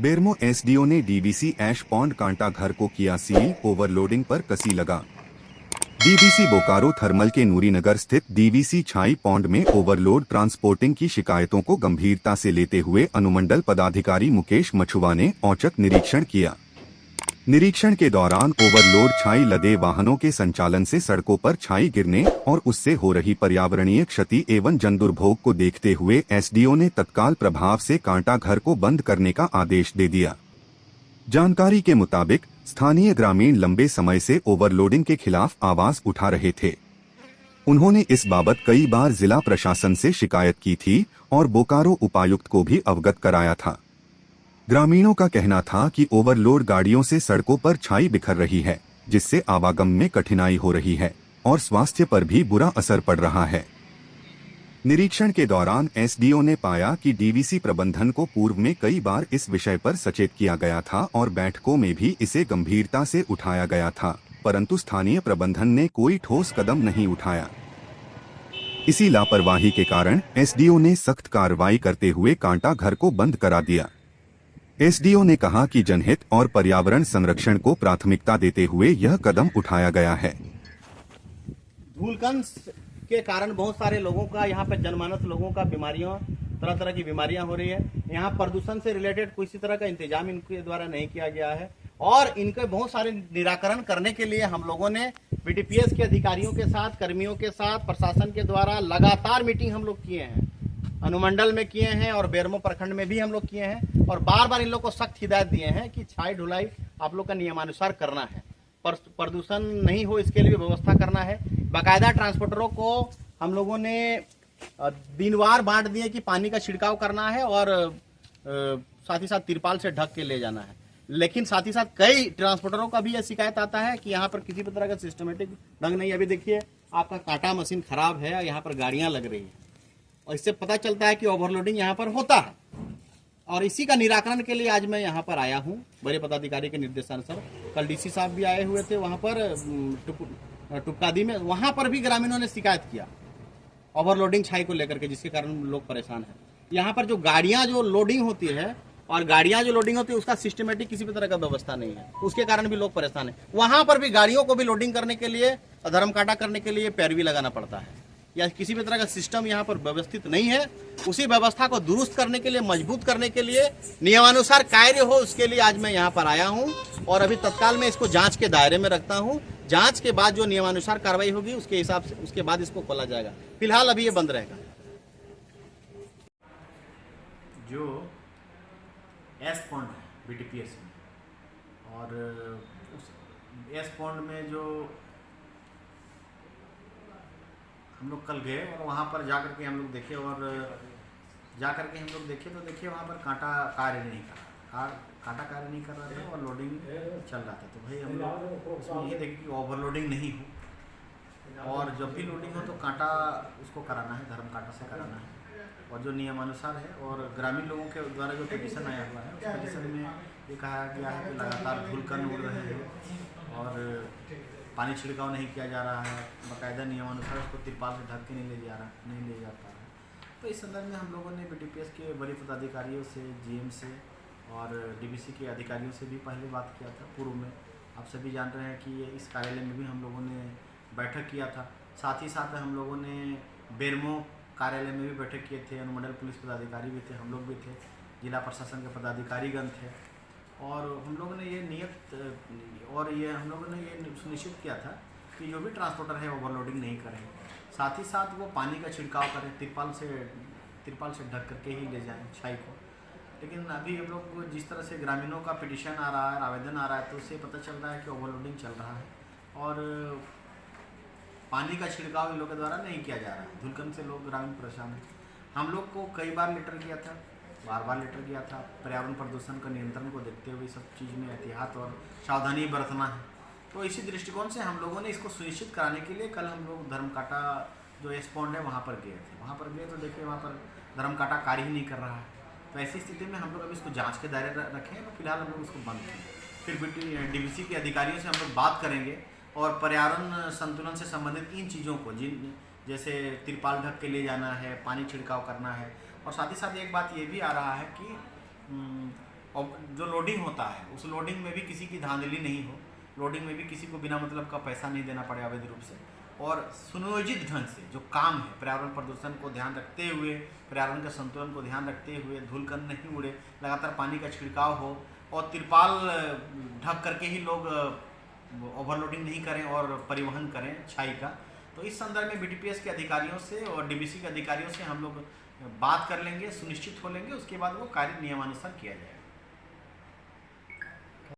Bermo SDO ने DVC ऐश pond कांटा घर को किया सील, ओवरलोडिंग पर कसी लगा। डीवीसी बोकारो थर्मल के नूरीनगर स्थित डीवीसी छाई पॉन्ड में ओवरलोड ट्रांसपोर्टिंग की शिकायतों को गंभीरता से लेते हुए अनुमंडल पदाधिकारी मुकेश मछुआ ने औचक निरीक्षण किया। निरीक्षण के दौरान ओवरलोड छाई लदे वाहनों के संचालन से सड़कों पर छाई गिरने और उससे हो रही पर्यावरणीय क्षति एवं जन दुर्भोग को देखते हुए एसडीओ ने तत्काल प्रभाव से कांटा घर को बंद करने का आदेश दे दिया। जानकारी के मुताबिक स्थानीय ग्रामीण लंबे समय से ओवरलोडिंग के खिलाफ आवाज उठा रहे थे। उन्होंने इस बाबत कई बार जिला प्रशासन से शिकायत की थी और बोकारो उपायुक्त को भी अवगत कराया था। ग्रामीणों का कहना था कि ओवरलोड गाड़ियों से सड़कों पर छाई बिखर रही है, जिससे आवागम में कठिनाई हो रही है और स्वास्थ्य पर भी बुरा असर पड़ रहा है। निरीक्षण के दौरान एसडीओ ने पाया कि डीवीसी प्रबंधन को पूर्व में कई बार इस विषय पर सचेत किया गया था और बैठकों में भी इसे गंभीरता से उठाया गया था, परंतु स्थानीय प्रबंधन ने कोई ठोस कदम नहीं उठाया। इसी लापरवाही के कारण एसडीओ ने सख्त कार्रवाई करते हुए कांटा घर को बंद करा दिया। एसडीओ ने कहा कि जनहित और पर्यावरण संरक्षण को प्राथमिकता देते हुए यह कदम उठाया गया है। धूलकण के कारण बहुत सारे लोगों का, यहाँ पे जनमानस लोगों का बीमारियों, तरह तरह की बीमारियां हो रही है। यहाँ प्रदूषण से रिलेटेड किसी तरह का इंतजाम इनके द्वारा नहीं किया गया है और इनके बहुत सारे निराकरण करने के लिए हम लोगों ने बीटीपीएस के अधिकारियों के साथ, कर्मियों के साथ, प्रशासन के द्वारा लगातार मीटिंग हम लोग किए हैं, अनुमंडल में किए हैं और बेरमो प्रखंड में भी हम लोग किए हैं और बार बार इन लोग को सख्त हिदायत दिए हैं कि छाई ढुलाई आप लोग का नियमानुसार करना है, प्रदूषण नहीं हो इसके लिए व्यवस्था करना है। बाकायदा ट्रांसपोर्टरों को हम लोगों ने दिनवार बांट दिए कि पानी का छिड़काव करना है और साथ ही साथ तिरपाल से ढक के ले जाना है। लेकिन साथ ही साथ कई ट्रांसपोर्टरों का भी यह शिकायत आता है कि यहाँ पर किसी भी तरह का सिस्टमेटिक ढंग नहीं। अभी देखिए आपका कांटा मशीन खराब है, यहाँ पर गाड़ियां लग रही है और इससे पता चलता है कि ओवरलोडिंग यहाँ पर होता है और इसी का निराकरण के लिए आज मैं यहाँ पर आया हूँ बड़े पदाधिकारी के निर्देशानुसार। कल डीसी साहब भी आए हुए थे वहाँ पर टुपकादी में, वहाँ पर भी ग्रामीणों ने शिकायत किया ओवरलोडिंग छाई को लेकर के, जिसके कारण लोग परेशान हैं। यहाँ पर जो गाड़ियाँ जो लोडिंग होती है और गाड़ियाँ जो लोडिंग होती है उसका सिस्टमेटिक किसी भी तरह का व्यवस्था नहीं है, उसके कारण भी लोग परेशान हैं। वहाँ पर भी गाड़ियों को भी लोडिंग करने के लिए, धर्म काटा करने के लिए पैरवी लगाना पड़ता है या किसी भी तरह का सिस्टम यहाँ पर व्यवस्थित नहीं है। उसी व्यवस्था को दुरुस्त करने के लिए, मजबूत करने के लिए, नियमानुसार कार्य हो, उसके लिए आज मैं यहाँ पर आया हूँ और अभी तत्काल में इसको जांच के दायरे में रखता हूँ। जांच के बाद जो नियमानुसार कार्रवाई होगी उसके हिसाब से उसके बाद इसको खोला जाएगा। फिलहाल अभी ये बंद रहेगा। जो एस पॉन्ड है बीटीपीएस में और उस एस पॉन्ड में जो हम लोग कल गए और वहाँ पर जा करके हम लोग देखे और तो देखिए वहाँ पर कांटा कार्य नहीं कर रहा, कांटा कार्य नहीं कर रहा था और लोडिंग चल रहा था। तो भाई हम लोग उसमें ये देखें कि ओवरलोडिंग नहीं हो और जब भी लोडिंग हो तो कांटा उसको कराना है, धर्म कांटा से कराना है और जो नियमानुसार है। और ग्रामीण लोगों के द्वारा जो पिटीशन आया हुआ है उस पिटीशन में ये कहा गया है कि लगातार धूलकण उड़ रहे हैं और पानी छिड़काव नहीं किया जा रहा है, बाकायदा नियमानुसार उसको तिरपाल से ढक के नहीं ले जा पा रहा है। तो इस संदर्भ में हम लोगों ने बीटीपीएस के वरीय पदाधिकारियों से, जीएम से और डीवीसी के अधिकारियों से भी पहले बात किया था। पूर्व में आप सभी जान रहे हैं कि इस कार्यालय में भी हम लोगों ने बैठक किया था। साथ ही साथ हम लोगों ने बेरमो कार्यालय में भी बैठक किए थे, अनुमंडल पुलिस पदाधिकारी भी थे, हम लोग भी थे, जिला प्रशासन के पदाधिकारीगण थे और हम लोगों ने हम लोगों ने ये सुनिश्चित किया था कि जो भी ट्रांसपोर्टर है ओवरलोडिंग नहीं करें, साथ ही साथ वो पानी का छिड़काव करें, तिरपाल से ढक करके ही ले जाएं छाई को। लेकिन अभी हम लोग जिस तरह से ग्रामीणों का पिटीशन आ रहा है, आवेदन आ रहा है, तो उससे पता चल रहा है कि ओवरलोडिंग चल रहा है और पानी का छिड़काव इन लोगों के द्वारा नहीं किया जा रहा है। धुलकन से लोग ग्रामीण परेशान हैं। हम लोग को कई बार लेटर किया था, बार लेटर किया था। पर्यावरण प्रदूषण का नियंत्रण को देखते हुए सब चीज़ में एहतियात और सावधानी बरतना है। तो इसी दृष्टिकोण से हम लोगों ने इसको सुनिश्चित कराने के लिए कल हम लोग धर्म काटा जो एस पॉन्ड है वहाँ पर गए थे। वहाँ पर गए तो देखिए वहाँ पर धर्म काटा कार्य ही नहीं कर रहा है। तो ऐसी स्थिति में हम लोग अभी इसको जाँच के दायरे रखें तो फिलहाल हम लोग उसको बंद करें। फिर डीवीसी के अधिकारियों से हम लोग बात करेंगे और पर्यावरण संतुलन से संबंधित इन चीज़ों को जैसे तिरपाल ढक के ले जाना है, पानी छिड़काव करना है और साथ ही साथ एक बात ये भी आ रहा है कि और जो लोडिंग होता है उस लोडिंग में भी किसी की धांधली नहीं हो, लोडिंग में भी किसी को बिना मतलब का पैसा नहीं देना पड़े अवैध रूप से, और सुनियोजित ढंग से जो काम है पर्यावरण प्रदूषण को ध्यान रखते हुए, पर्यावरण के संतुलन को ध्यान रखते हुए, धूलकण नहीं उड़े, लगातार पानी का छिड़काव हो और तिरपाल ढक करके ही लोग ओवरलोडिंग नहीं करें और परिवहन करें छाई का। तो इस संदर्भ में बीटीपीएस के अधिकारियों से और डीबीसी के अधिकारियों से हम लोग बात कर लेंगे, सुनिश्चित हो लेंगे, उसके बाद वो कार्य नियमानुसार किया जाएगा।